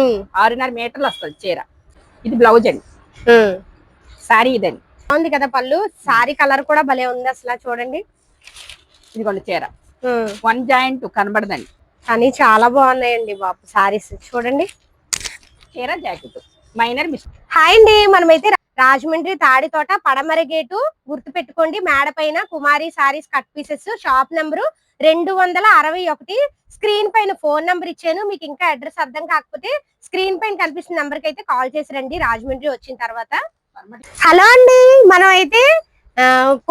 6.5 మీటర్లు వస్తుంది చీర. ఇది బ్లౌజ్ అండి, సారీ ఇదండి. బాగుంది కదా పళ్ళు, సారీ కలర్ కూడా భలే ఉంది అసలు. చూడండి ఇదిగోండి చీర, 1 జాయింట్ కనబడదండి కానీ చాలా బాగున్నాయండి బాబు సారీస్. చూడండి చీర జాకెట్ మైనర్ మిస్. హాయ్ అండి, మనమైతే రాజమండ్రి తాడితోట పడమర గేటు గుర్తు పెట్టుకోండి. మేడ పైన Kumari sarees cut pieces, shop number 261. Screen పైన ఫోన్ నెంబర్ ఇచ్చాను. మీకు ఇంకా అడ్రస్ అర్థం కాకపోతే స్క్రీన్ పైన కనిపిస్తున్న నెంబర్ కి అయితే కాల్ చేసి రండి రాజమండ్రి వచ్చిన తర్వాత. హలో అండి, మనం అయితే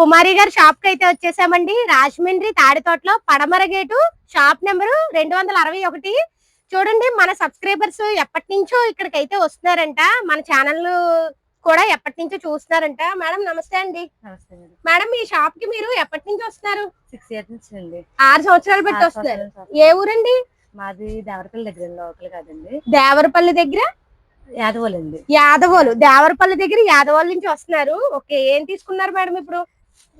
కుమారి గారి షాప్ కి అయితే వచ్చేసామండి. రాజమండ్రి తాడితోటలో పడమర గేటు, షాప్ నెంబరు 261. చూడండి మన సబ్స్క్రైబర్స్ ఎప్పటి నుంచో ఇక్కడికైతే వస్తున్నారంట, మన ఛానల్ కూడా ఎప్పటి నుంచో చూస్తున్నారంట. మేడం నమస్తే అండి. నమస్తే మేడం, ఈ షాప్ కి మీరు ఎప్పటి నుంచి వస్తున్నారు? 6 years నుంచి అండి. 6 సంవత్సరాలు బట్టి వస్తున్నారు. ఏ ఊరండి? మాది దేవరపల్లి దగ్గర, లోకల్ కాదండి. దేవరపల్లి దగ్గర యాదవోలు అండి. యాదవోలు, దేవరపల్లి దగ్గర యాదవోలు నుంచి వస్తున్నారు. ఓకే, ఏం తీసుకున్నారు మేడం?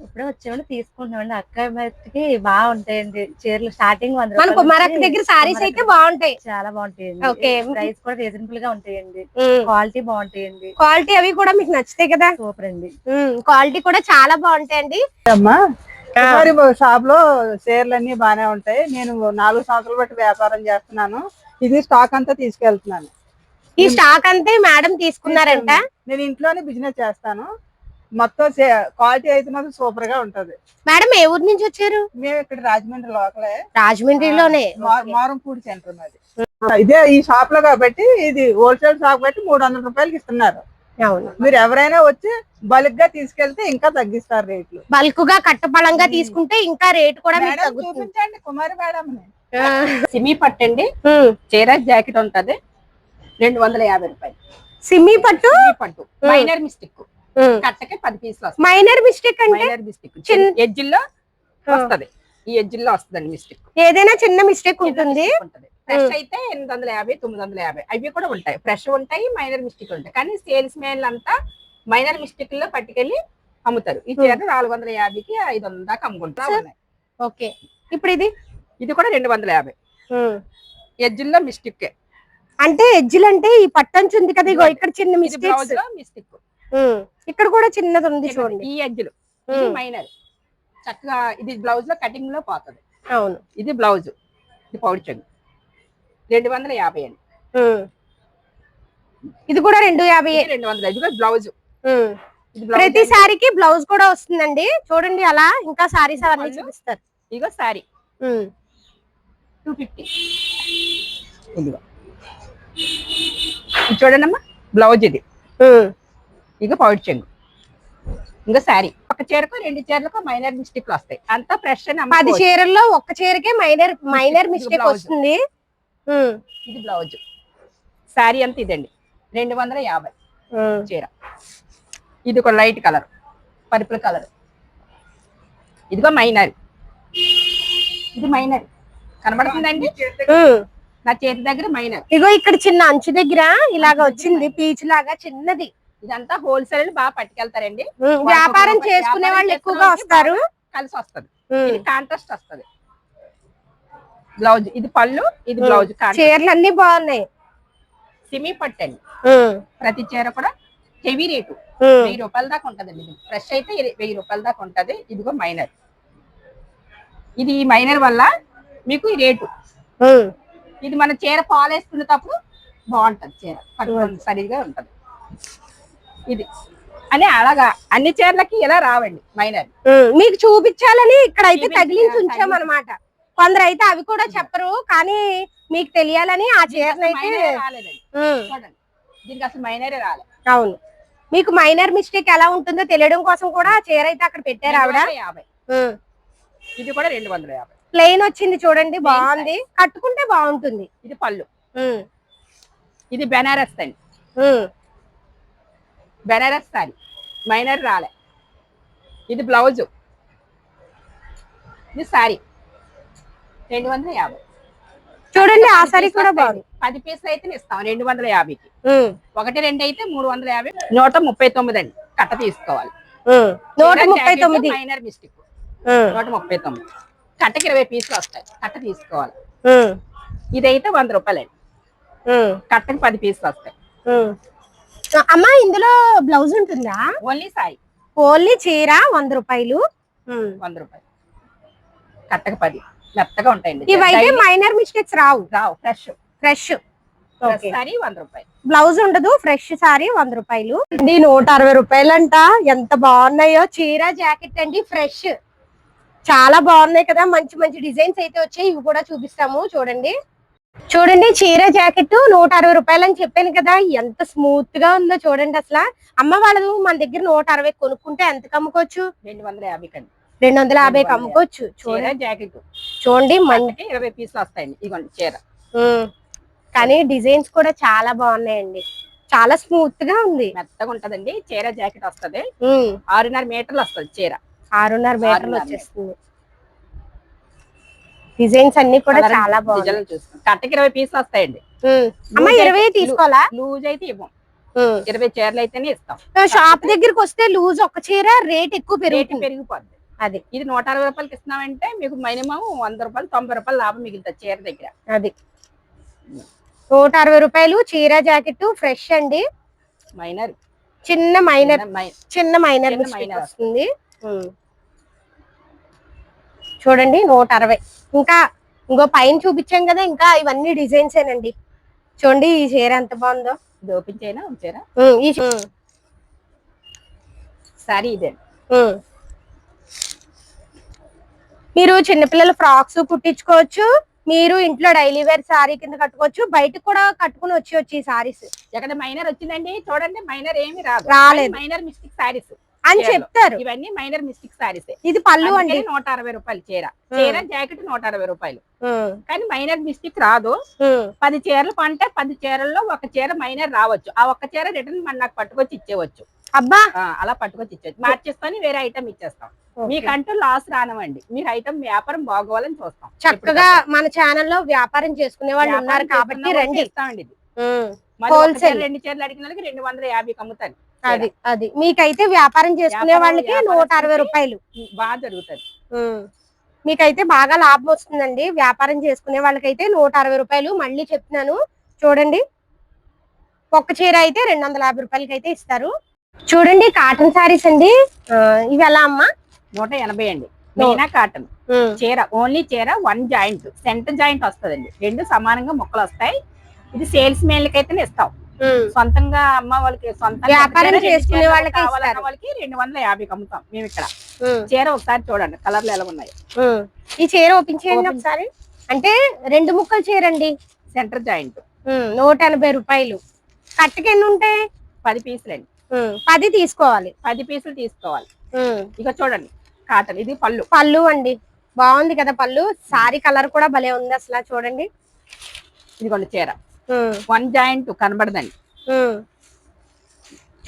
ఇప్పుడే వచ్చేవాళ్ళు తీసుకుంటున్నామండి. అక్క బయటకి బాగుంటాయండి చీరలు. స్టార్టింగ్ మన కుమారక్క దగ్గర సారీస్ అయితే బాగుంటాయి, చాలా బాగుంటాయండి. ఓకే, ప్రైస్ కూడా రీజనబుల్ గా ఉంటాయండి. క్వాలిటీ బాగుంటాయండి. క్వాలిటీ అవి కూడా మీకు నచ్చుతాయి కదా? సూపర్ అండి, క్వాలిటీ కూడా చాలా బాగుంటాయండి. అమ్మా షాప్ లో చీరలు అన్ని బానే ఉంటాయి. నేను 4 సంవత్సరాలు బట్టి వ్యాపారం చేస్తున్నాను. ఇది స్టాక్ అంతా తీసుకెళ్తున్నాను. ఈ స్టాక్ అంతే మేడం తీసుకున్నారంట. నేను ఇంట్లోనే బిజినెస్ చేస్తాను. మొత్తం క్వాలిటీ అయితే మాత్రం సూపర్ గా ఉంటది. మేడం ఏ ఊరు నుంచి వచ్చారు? మేము ఇక్కడ రాజమండ్రి లోకలే, రాజమండ్రిలోనే, మారంపూడి సెంటర్ మాది. ఇదే ఈ షాప్ లో కాబట్టి ఇది హోల్సేల్ షాప్ కాబట్టి 300 రూపాయలకి ఇస్తున్నారు. మీరు ఎవరైనా వచ్చి బల్క్ గా తీసుకెళ్తే ఇంకా తగ్గిస్తారు రేట్లు. బల్క్ గా కట్టపళంగా తీసుకుంటే ఇంకా రేట్ కూడా చూపించండి కుమారి మేడం. సిమీ పట్టండి, చీర జాకెట్ ఉంటది, 250 రూపాయలు. సిమీ పట్టు, పట్టు మైనర్ మిస్టేక్, కట్టకి 10 పీసులు వస్తాయి. మైనర్ మిస్టేక్ అంటే మైనర్ మిస్టేక్ ఎడ్జిల్లో వస్తది. ఈ ఎడ్జిల్లో వస్తదండి మిస్టేక్. ఏదైనా చిన్న మిస్టేక్ ఉంటుంది. ఫ్రెష్ అయితే 850, 950 అవి కూడా ఉంటాయి. ఫ్రెష్ ఉంటాయి, మైనర్ మిస్టేక్ ఉంటాయి. కానీ సేల్స్ మ్యాన్లు అంతా మైనర్ మిస్టేక్ లో పట్టుకెళ్ళి అమ్ముతారు. ఈ చీర 450కి 500 దాకా అమ్ముకుంటా ఉన్నాయి. ఓకే, ఇప్పుడు ఇది కూడా 250. ఎడ్జిల్లో మిస్టేక్ అంటే ఎడ్జిల్ అంటే ఈ పట్టంచు ఉంది కదా, ఇగో ఇక్కడ చిన్న మిస్టేక్, ఇక్కడ కూడా చిన్నది ఉంది చూడండి. ఈ ఎడ్జిలు మైనర్ చక్కగా ఇది బ్లౌజ్ లో కటింగ్ లో పోతుంది. అవును, ఇది బ్లౌజ్, ఇది పౌడర్ చెంగు 250 అండి. ఇది కూడా 250. 200. ఇది కూడా బ్లౌజ్. ప్రతి సారీకి బ్లౌజ్ కూడా వస్తుందండి. చూడండి అలా ఇంకా సారీస్ అవన్నీ చూపిస్తారు. ఇదిగో సారీ 250. ఇదిగో చూడండి అమ్మా, బ్లౌజ్ ఇది, ఇక పౌడర్ చెంగు, ఇంకా శారీ. ఒక చీరకు 2 చీరలకు మైనర్ మిస్టేక్లు వస్తాయి. అంతా ఫ్రెష్ అని 10 చీరల్లో ఒక్క చీరకే మైనర్ మిస్టేక్ వస్తుంది. ఇది బ్లౌజ్, శారీ అంతా ఇదండి 250 చీర. ఇది ఒక లైట్ కలర్, పర్పుల్ కలర్. ఇదిగో మైనర్, ఇది మైనర్ కనబడుతుందండి నా చేతి దగ్గర మైనర్. ఇగో ఇక్కడ చిన్న అంచు దగ్గర ఇలాగ వచ్చింది పీచ్ లాగా చిన్నది. ఇదంతా హోల్సేల్ బాగా పట్టుకెళ్తారండి. వ్యాపారం చేసుకునే వాళ్ళు ఎక్కువగా వస్తారు, కలిసి వస్తుంది. ఇది కాంట్రాస్ట్ వస్తుంది. బ్లౌజ్, ఇది పళ్ళు, ఇది బ్లౌజ్. చీరలు అన్ని బాగున్నాయి. సిమీ పట్టండి, ప్రతి చీర కూడా హెవీ రేటు 1000 రూపాయల దాకా ఉంటదండి. ఇది ఫ్రెష్ అయితే 1000 రూపాయల దాకా ఉంటది. ఇదిగో మైనర్, ఇది మైనర్ వల్ల మీకు ఈ రేటు. ఇది మన చీర పాలేసుకునేటప్పుడు బాగుంటది, చీర కట్టుకోండి సరిగా ఉంటది. ఇది అని అలాగా అన్ని చీరలకి ఇలా రావండి మైనర్. మీకు చూపించాలని ఇక్కడ అయితే తగిలించి ఉంచామన్నమాట. కొందరు అయితే అవి కూడా చెప్పరు, కానీ మీకు తెలియాలని ఆ చీరలు అయితే రాలేదండి. చూడండి, దీనికి అసలు మైనరే రాలేదు. అవును, మీకు మైనర్ మిస్టేక్ ఎలా ఉంటుందో తెలియడం కోసం కూడా ఆ చీర అయితే అక్కడ పెట్టారు ఆవిడ. 250. ఇది కూడా 250. ప్లెయిన్ వచ్చింది చూడండి, బాగుంది, కట్టుకుంటే బాగుంటుంది. ఇది పళ్ళు, ఇది బెనారస్ అండి, బెనారస్ సారీ, మైనర్ రాలే. ఇది బ్లౌజ్, ఇది సారీ 250. చూడండి ఆ సారీ కూడా బాగుంది. 10 పీసులు అయితే ఇస్తాం 250కి. 1, 2 అయితే 350. 139 అండి కట్ట తీసుకోవాలి. 139 మైనర్ మిస్టేక్. 139 కట్టకి 20 పీసులు వస్తాయి, కట్ట తీసుకోవాలి. ఇదైతే 100 రూపాయలండి. కట్టకి 10 పీసులు వస్తాయి. అమ్మా ఇందులో బ్లౌజ్ ఉంటుందా? ఓన్లీ సాయి ఓన్లీ చీర 100 రూపాయలు. 100 రూపాయలు. కట్టకి 10 మెత్తగా ఉంటాయండి. ఇవైతే మైనర్ మిస్టేక్స్ రావు. ఫ్రెష్ ఫ్రెష్ సారీ 100 రూపాయలు. బ్లౌజ్ ఉండదు, ఫ్రెష్ సారీ 100 రూపాయలు. 160 రూపాయలు అంట. ఎంత బాగున్నాయో చీర జాకెట్ అండి, ఫ్రెష్ చాలా బాగున్నాయి కదా. మంచి మంచి డిజైన్స్ అయితే వచ్చాయి, ఇవి కూడా చూపిస్తాము. చూడండి చూడండి చీర జాకెట్ 160 రూపాయలు అని చెప్పాను కదా, ఎంత స్మూత్ గా ఉందో చూడండి. అసలు అమ్మ వాళ్ళు మన దగ్గర 160 కొనుక్కుంటే ఎంత అమ్ముకోవచ్చు? 250 కండి. 250 అమ్ముకోవచ్చు. చీర జాకెట్ చూడండి మంచి 20 పీసులు వస్తాయండి. ఇదిగోండి చీర. కానీ డిజైన్స్ కూడా చాలా బాగున్నాయండి, చాలా స్మూత్ గా ఉంది, మెత్తగా ఉంటదండి. చీర జాకెట్ వస్తది. 6.5 మీటర్లు వస్తుంది చీర. 6.5 మీటర్లు వచ్చేస్తుంది. డిజైన్స్ అన్ని కూడా చాలా బాగున్నాయి. కట్టకి 20 పీసులు వస్తాయండి. అమ్మ 20 తీసుకోవాలా? లూజ్ అయితే ఇవ్వం, 20 చీరలు అయితేనే ఇస్తాం. షాప్ దగ్గరికి వస్తే లూజ్ ఒక చీర రేట్ ఎక్కువ పెరిగిపోద్ది. అది ఇది 160 రూపాయలకి ఇస్తున్నామంటే మీకు మినిమం 100 రూపాయలు 90 రూపాయలు లాభం మిగులుతుంది చీర దగ్గర. అది 160 రూపాయలు చీర జాకెట్ ఫ్రెష్ అండి. మైనర్ చిన్న మైనర్ వస్తుంది. చూడండి 160. ఇంకా ఇంకో పైన చూపించాం కదా, ఇంకా ఇవన్నీ డిజైన్స్ ఏనండి. చూడండి ఈ చీర ఎంత బాగుందో. దోపించైనా చీర ఈ సారీ ఇదే. మీరు చిన్నపిల్లల ఫ్రాక్స్ కుట్టించుకోవచ్చు, మీరు ఇంట్లో డైలీ వేర్ సారీ కింద కట్టుకోవచ్చు, బయటకు కూడా కట్టుకుని వచ్చి ఈ సారీస్. ఎక్కడ మైనర్ వచ్చిందండి చూడండి, మైనర్ ఏమి రాలేదు. మైనర్ మిస్టేక్ సారీస్ అని చెప్తారు. ఇవన్నీ మైనర్ మిస్టేక్ సారీస్. ఇది పళ్ళు అండి, 160 రూపాయలు చీర. చీర జాకెట్ 160 రూపాయలు. కానీ మైనర్ మిస్టేక్ రాదు. 10 చీరలు కొంటే 10 చీరల్లో ఒక చీర మైనర్ రావచ్చు. ఆ ఒక్క చీర రిటర్న్ నాకు పట్టుకొచ్చి ఇచ్చేవచ్చు. అబ్బా అలా పట్టుకొచ్చి ఇచ్చేవచ్చు. మార్చేసుకొని వేరే ఐటమ్ ఇచ్చేస్తాం. మీకంటూ లాస్ రానవండి. మీరు ఐటమ్ వ్యాపారం బాగోవాలని చూస్తాం. చక్కగా మన ఛానల్లో వ్యాపారం చేసుకునే వాళ్ళు ఉన్నారు కాబట్టి రండి, ఇస్తామండి. ఇది హోల్సేల్ 2 చీరలు అడిగిన వాళ్ళకి 250 అమ్ముతాను. అది మీకైతే వ్యాపారం చేసుకునే వాళ్ళకి 160 రూపాయలు బాగా జరుగుతుంది. మీకైతే బాగా లాభం వస్తుందండి. వ్యాపారం చేసుకునే వాళ్ళకైతే 160 రూపాయలు. మళ్ళీ చెప్తున్నాను చూడండి, ఒక్క చీర అయితే 250 రూపాయలకి అయితే ఇస్తారు. చూడండి కాటన్ సారీస్ అండి. ఇవి ఎలా అమ్మా? 180 అండి. మీనా కాటన్ చీర. ఓన్లీ చీర 1 జాయింట్ సెంటర్ జాయింట్ వస్తుందండి. 2 సమానంగా ముక్కలు వస్తాయి. ఇది సేల్స్ మెన్లకి అయితే ఇస్తాం. సొంతంగా అమ్మ వాళ్ళకి వ్యాపారం చేసుకునే వాళ్ళకి 250 అమ్ముతాం మేము ఇక్కడ. చీర ఒకసారి చూడండి కలర్లు ఎలా ఉన్నాయి. ఈ చీర ఓపెన్ చేయండి ఒకసారి. అంటే 2 ముక్కలు చీర అండి, సెంటర్ జాయింట్. 180 రూపాయలు. కట్టకి ఎన్ని ఉంటాయి? 10 పీసులు అండి. 10 తీసుకోవాలి. 10 పీసులు తీసుకోవాలి. ఇక చూడండి కాటన్. ఇది పళ్ళు అండి, బాగుంది కదా పళ్ళు. సారీ కలర్ కూడా భలే ఉంది అసలు. చూడండి ఇదిగోండి చీర 1 జాయింట్ కనబడదండి.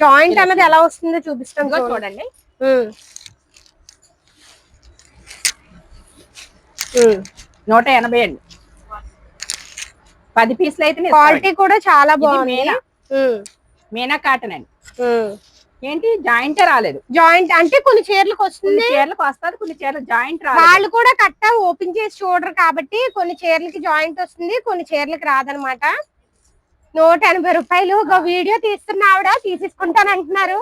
జాయింట్ అన్నది ఎలా వస్తుందో చూపిస్తాం చూడండి. 180 అండి. 10 పీసులు అయితే క్వాలిటీ కూడా చాలా బాగుంది. మీనా కాటన్ అండి. ఏంటి జాయింట్ రాలేదు. జాయింట్ అంటే కొన్ని చీరలకు వస్తుంది, చీరలకు వస్తుంది, కొన్ని చీరలు జాయింట్ రాలేదు. వాళ్ళు కూడా కట్ట ఓపెన్ చేసి చూడరు కాబట్టి కొన్ని చీరలకి జాయింట్ వస్తుంది, కొన్ని చీరలకి రాదనమాట. 180 రూపాయలు. ఒక వీడియో తీస్తున్న ఆవిడ తీసేసుకుంటానంటున్నారు.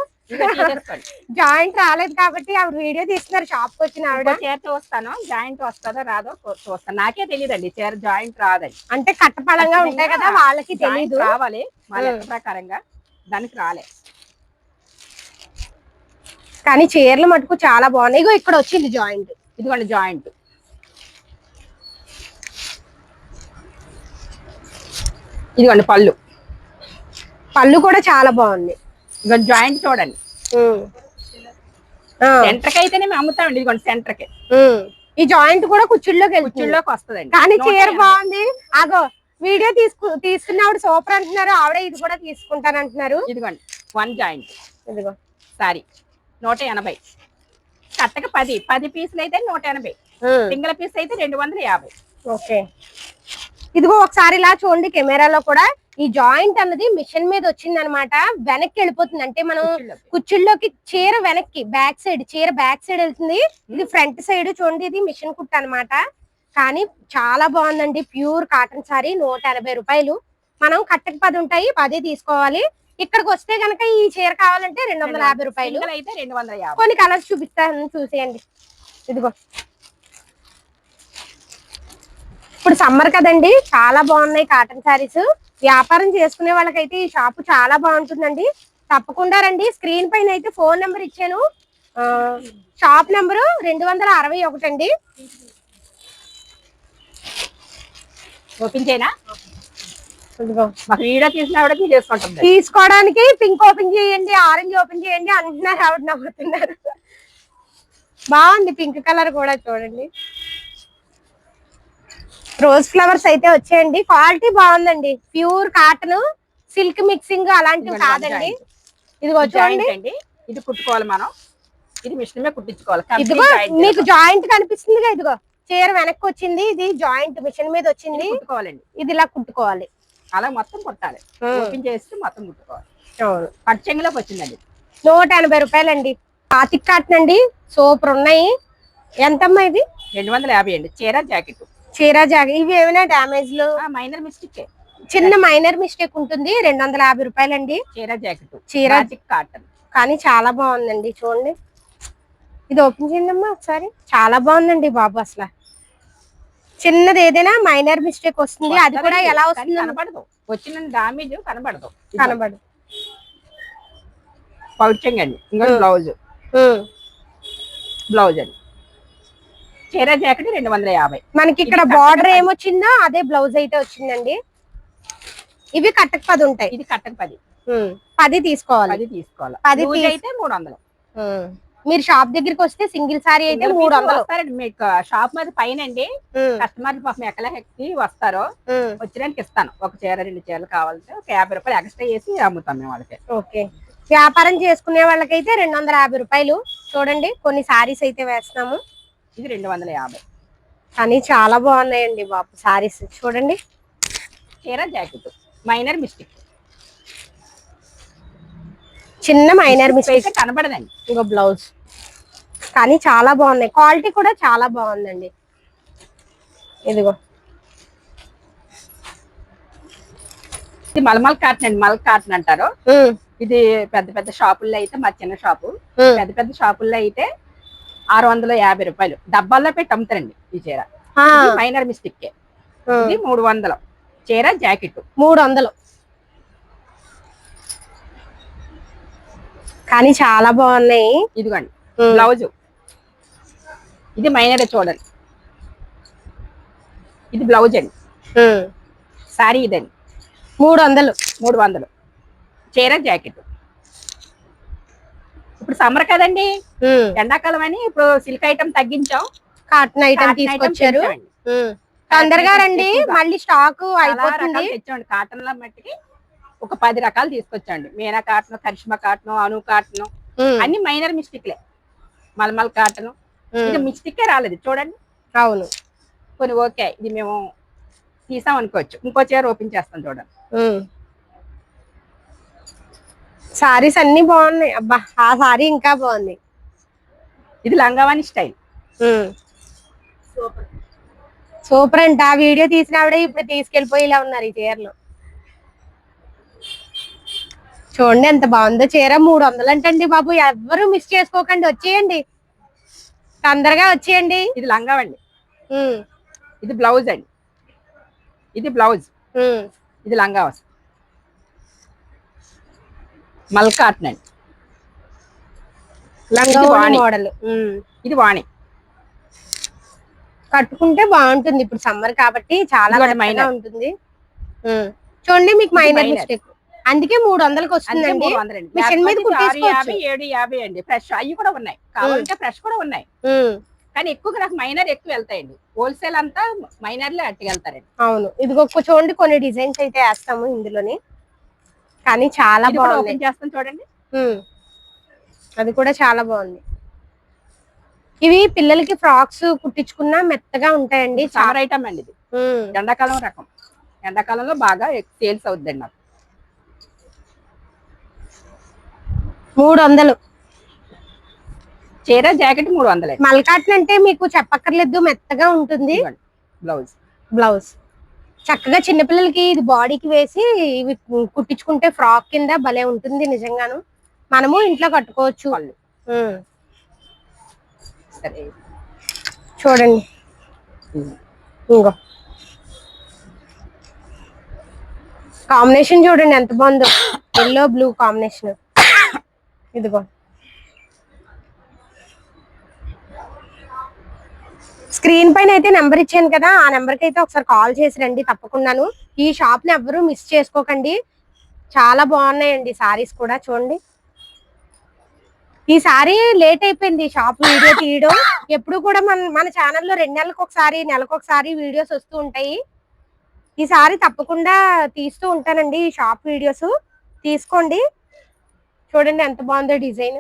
జాయింట్ రాలేదు కాబట్టి ఆవిడ వీడియో తీస్తున్నారు. షాప్ కి వచ్చిన ఆవిడ. చీర చూస్తాను జాయింట్ వస్తుందో రాదో చూస్తాను. నాకే తెలియదండి చీర జాయింట్ రాదండి. అంటే కట్టపడంగా ఉంటాయి కదా వాళ్ళకి తెలియదు. రావాలి మా లెక్క ప్రకారంగా దానికి రాలే. కానీ చీరలు మటుకు చాలా బాగున్నాయి. ఇగో ఇక్కడ వచ్చింది జాయింట్. ఇదిగోండి జాయింట్. ఇదిగోండి పళ్ళు కూడా చాలా బాగుంది. ఇక జాయింట్ చూడండి. సెంటర్ కి అయితేనే మేము అమ్ముతామండి. ఇదిగోండి సెంటర్ కి. ఈ జాయింట్ కూడా కుచ్చుల్లోకి వస్తుందండి. కానీ చీర బాగుంది. అగో వీడియో తీసుకున్నప్పుడు సూపర్ అంటున్నారు ఆవిడ. ఇది కూడా తీసుకుంటానంటున్నారు. ఇదిగోండి 1 జాయింట్. ఇదిగో సారీ 180. కట్టక 10 పీసులు అయితే 180. సింగిల్ పీస్ అయితే 250. ఓకే. ఇదిగో ఒకసారి ఇలా చూడండి కెమెరాలో కూడా. ఈ జాయింట్ అన్నది మిషన్ మీద వచ్చింది అనమాట. వెనక్కి వెళ్ళిపోతుంది. అంటే మనం కుచ్చుల్లోకి చీర వెనక్కి చీర బ్యాక్ సైడ్ వెళ్తుంది. ఇది ఫ్రంట్ సైడ్ చూడండి. ఇది మిషన్ కుట్టు అనమాట. కానీ చాలా బాగుందండి. ప్యూర్ కాటన్ సారీ 180 రూపాయలు. మనం కట్టకి 10 ఉంటాయి, 10 తీసుకోవాలి. ఇక్కడికి వస్తే గనక ఈ చీర కావాలంటే 250 రూపాయలు. సింగిల్ అయితే 250. కొన్ని కలర్స్ చూపిస్తాను, చూసేయండి. ఇదిగో ఇప్పుడు సమ్మర్ కదండి, చాలా బాగున్నాయి కాటన్ శారీస్. వ్యాపారం చేసుకునే వాళ్ళకైతే ఈ షాప్ చాలా బాగుంటుందండి. తప్పకుండా రండి. స్క్రీన్ పైన అయితే ఫోన్ నెంబర్ ఇచ్చాను. షాప్ నెంబరు 261 అండి. ఓపెన్ చేయనా? ఇదిగో మాకు వీడియో తీసినా కూడా తీసేసుకుంటుంది. తీసుకోవడానికి పింక్ ఓపెన్ చేయండి, ఆరెంజ్ ఓపెన్ చేయండి అంటున్నారు. ఆవిడ నవ్వుతున్నారు. బాగుంది పింక్ కలర్ కూడా, చూడండి. రోజ్ ఫ్లవర్స్ అయితే వచ్చాయండి. క్వాలిటీ బాగుందండి. ప్యూర్ కాటన్, సిల్క్ మిక్సింగ్ అలాంటివి కాదండి. ఇదిగో చూడండి. ఇది కుట్టుకోవాలి మనం, ఇది మిషన్ మీద కుట్టించుకోవాలి. ఇదిగో మీకు జాయింట్ కనిపిస్తుంది. ఇదిగో చీర వెనక్కి వచ్చింది, ఇది జాయింట్ మిషన్ మీద వచ్చింది. కుట్టుకోవాలండి. ఇది ఇలా కుట్టుకోవాలి, అలా మొత్తం కుట్టాలి. ఓపెన్ చేసి మొత్తం కుట్టుకోవాలి. అవును. పచ్చంగిలోకి వచ్చిందండి. 180 రూపాయలండి. పాతిక్ కాటన్ అండి, సూపర్ ఉన్నాయి. ఎంతమ్మా ఇది? 250 అండి. చీర జాకెట్. చీర జాకెట్. ఇవి ఏమైనా డ్యామేజ్ లు? మైనర్ మిస్టేక్, చిన్న మైనర్ మిస్టేక్ ఉంటుంది. 250 రూపాయలండి. చీర జాకెట్, చీర కాటన్. కానీ చాలా బాగుందండి. చూడండి, ఇది ఓపెన్ చేయండి అమ్మా ఒకసారి. చాలా బాగుందండి బాబు. అసలు చిన్నది ఏదైనా మైనర్ మిస్టేక్ వస్తుంది, అది కూడా ఎలా వస్తుంది కనబడదు. వచ్చిన డామేజ్ కనబడదు. పౌచింగ్ అండి. ఇంకా బ్లౌజ్ అండి. చీర జాకెట్ 250. మనకి ఇక్కడ బార్డర్ ఏమొచ్చిందో అదే బ్లౌజ్ అయితే వచ్చిందండి. ఇవి కట్టకు 10 ఉంటాయి. ఇది కట్టకు 10. 10 తీసుకోవాలి. 10 తీసుకోవాలి. 10 అయితే 300. మీరు షాప్ దగ్గరికి వస్తే సింగిల్ సారీ అయితే 300 వస్తారండి. మీకు షాప్ మీద పైన అండి. కస్టమర్లు పాపం ఎక్కడ ఎక్కి వస్తారో వచ్చినానికి ఇస్తాను. ఒక చీర 2 చీరలు కావాలంటే ఒక 50 రూపాయలు ఎక్స్ట్రా చేసి అమ్ముతాం మేము వాళ్ళకి. ఓకే. వ్యాపారం చేసుకునే వాళ్ళకైతే 250 రూపాయలు. చూడండి, కొన్ని సారీస్ అయితే వేస్తున్నాము. ఇది 250. కానీ చాలా బాగున్నాయండి బాబు సారీస్. చూడండి, చీర జాకెట్ మైనర్ మిస్టేక్, చిన్న మైనర్ మిస్టేక్ కనబడదండి. ఇంకో బ్లౌజ్. కానీ చాలా బాగున్నాయి. క్వాలిటీ కూడా చాలా బాగుందండి. ఇదిగో ఇది మల్మల్ కాటన్ అండి. మల్ కాటన్ అంటారు. ఇది పెద్ద పెద్ద షాపుల్లో అయితే, మా చిన్న షాపు, పెద్ద పెద్ద షాపుల్లో అయితే 650 రూపాయలు డబ్బాల్లో పెట్టి అమ్ముతారండి ఈ చీర. Minor mistake. ఇది 300. చీర జాకెట్ 300. కానీ చాలా బాగున్నాయి. ఇదిగోండి బ్లౌజ్. ఇది మైనర్ చూడండి. ఇది బ్లౌజ్ అండి. సారీ ఇదండి 300. చీర జాకెట్. ఇప్పుడు సమ్మర్ కదండి, ఎండాకాలం అని ఇప్పుడు సిల్క్ ఐటమ్ తగ్గించాం, కాటన్ ఐటమ్ తీసుకొచ్చారు. తొందరగా రండి, మళ్ళీ స్టాక్ అయిపోతుంది. తెచ్చండి. కాటన్ లో మట్టికి ఒక 10 రకాలు తీసుకొచ్చండి. మీనా కాటన్, కరిష్మా కాటన్, అను కాటన్, అన్ని మైనర్ మిస్టేక్లే. మల్మల్ కాటన్ ఇది మిస్టేకే రాలేదు చూడండి. అవును. కొన్ని ఓకే, ఇది మేము తీసాం అనుకోవచ్చు. ఇంకో చీర ఓపెన్ చేస్తాం చూడండి. సారీస్ అన్ని బాగున్నాయి. అబ్బా, ఆ సారీ ఇంకా బాగుంది. ఇది లంగావాణి స్టైల్. సూపర్ అంట. ఆ వీడియో తీసినవిడే ఇప్పుడు తీసుకెళ్లిపోయేలా ఉన్నారు ఈ చీరలు. చూడండి ఎంత బాగుందో చీర. 300 అంటండి బాబు. ఎవ్వరు మిస్ చేసుకోకండి, వచ్చేయండి, తొందరగా వచ్చేయండి. ఇది లంగావండి. ఇది బ్లౌజ్ అండి. ఇది బ్లౌజ్. ఇది లంగా వస్తుంది. మల్ కాటన్ అండి. లంగావాణి మోడల్. ఇది వాణి. కట్టుకుంటే బాగుంటుంది. ఇప్పుడు సమ్మర్ కాబట్టి చాలా మైనర్ ఉంటుంది. చూడండి, మీకు మైనర్ మిస్టేక్, అందుకే 300కి వస్తుందండి. మిషన్ మీద కుట్టేసుకోవచ్చు. 750 అండి. ఫ్రెష్ అవి కూడా ఉన్నాయి, కావాలంటే ఫ్రెష్ కూడా ఉన్నాయి. కానీ ఎక్కువ నాకు మైనర్ ఎక్కువ వెళ్తాయండి. హోల్సేల్ అంతా మైనర్లే అట్టుకెళ్తారండి. అవును. ఇది చూడండి, కొన్ని డిజైన్స్ అయితే వేస్తాము ఇందులోని. కానీ చాలా బాగుంది. చేస్తాం చూడండి. అది కూడా చాలా బాగుంది. ఇవి పిల్లలకి ఫ్రాక్స్ కుట్టించుకున్నా మెత్తగా ఉంటాయండి. సమ్మర్ ఐటమ్ అండి. ఇది ఎండాకాలం రకం. ఎండాకాలంలో బాగా సేల్స్ అవుద్దండి నాకు. 300. చీర జాకెట్ 300. మల్కాటన్ అంటే మీకు చెప్పక్కర్లేదు, మెత్తగా ఉంటుంది. బ్లౌజ్. బ్లౌజ్ చక్కగా చిన్నపిల్లలకి ఇది బాడీకి వేసి ఇవి కుట్టించుకుంటే ఫ్రాక్ కింద భలే ఉంటుంది నిజంగాను. మనము ఇంట్లో కట్టుకోవచ్చు. ఉమ్. సరే చూడండి ఇంకో కాంబినేషన్ చూడండి ఎంత బాగుందో, ఎల్లో బ్లూ కాంబినేషన్. ఇదిగో స్క్రీన్ పైన అయితే నెంబర్ ఇచ్చాను కదా, ఆ నెంబర్ కి అయితే ఒకసారి కాల్ చేసి రండి తప్పకుండాను. ఈ షాప్ ని ఎవ్వరూ మిస్ చేసుకోకండి, చాలా బాగున్నాయండి సారీస్ కూడా. చూడండి ఈ సారీ లేట్ అయిపోయింది షాప్ వీడియో తీయడం. ఎప్పుడు కూడా మన ఛానల్లో 2 నెలలకు ఒకసారి నెలకు ఒకసారి వీడియోస్ వస్తూ ఉంటాయి. ఈ సారీ తప్పకుండా తీస్తూ ఉంటానండి ఈ షాప్ వీడియోస్, తీసుకోండి. చూడండి ఎంత బాగుందో design.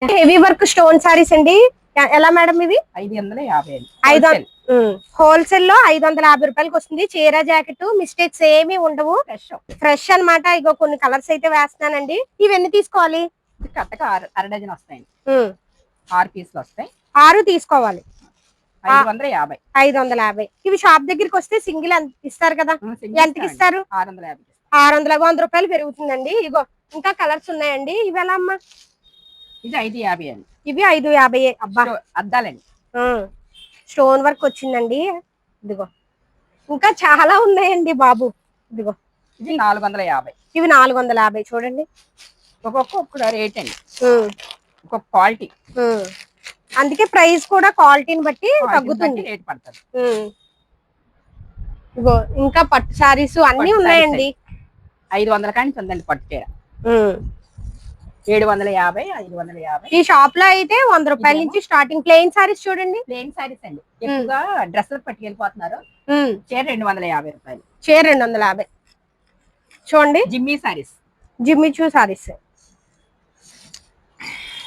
Heavy work stone saris అండి. ఎలా మేడం ఇవి? 550. హోల్సేల్ లో 550 రూపాయలకి వస్తుంది. చీర జాకెట్ మిస్టేక్స్ ఏమీ ఉండవు, ఫ్రెష్ అన్నమాట. ఇగో కొన్ని కలర్స్ అయితే వేస్తున్నానండి. ఇవన్నీ తీసుకోవాలి? కరెక్ట్గా 6 డజన్ వస్తాయండి. 6 పీసులు వస్తాయి. 6 తీసుకోవాలి. 550. 550. ఇవి షాప్ దగ్గరికి వస్తే సింగిల్ ఎంత ఇస్తారు కదా, ఎంతకి ఇస్తారు? 650. 100 రూపాయలు పెరుగుతుందండి. ఇగో ఇంకా కలర్స్ ఉన్నాయండి. ఇవి ఎలా అమ్మా? ఇది 550 అండి. ఇవి 550. అబ్బా అద్దాలండి, స్టోన్ వర్క్ వచ్చిందండి. ఇదిగో ఇంకా చాలా ఉన్నాయండి బాబు. ఇదిగో ఇది 450. ఇవి 450. చూడండి ఒక్కొక్క రేట్ అండి, ఒక్కొక్క క్వాలిటీ. అందుకే ప్రైస్ కూడా క్వాలిటీని బట్టి తగ్గుతుంది, రేట్ పడుతుంది. ఇగో ఇంకా పట్టు సారీస్ అన్ని ఉన్నాయండి. 500 కానీ ఉందండి పట్టు చీర. 750, 550. ఈ షాప్ లో అయితే 100 రూపాయల నుంచి స్టార్టింగ్. ప్లెయిన్ సారీస్ చూడండి, ప్లెయిన్ సారీస్ అండి. ఎక్కువగా డ్రెస్సులకు పట్టుకెళ్ళిపోతున్నారు. చీర 250 రూపాయలు. చీర 250. చూడండి జిమ్మీ సారీస్, జిమ్మిచూ సారీస్.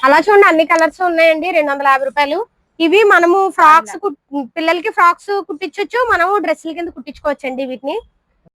అలా చూడండి అన్ని కలర్స్ ఉన్నాయండి. 250 రూపాయలు. ఇవి మనము ఫ్రాక్స్ పిల్లలకి ఫ్రాక్స్ కుట్టించొచ్చు, మనము డ్రెస్సుల కింద కుట్టించుకోవచ్చు అండి వీటిని.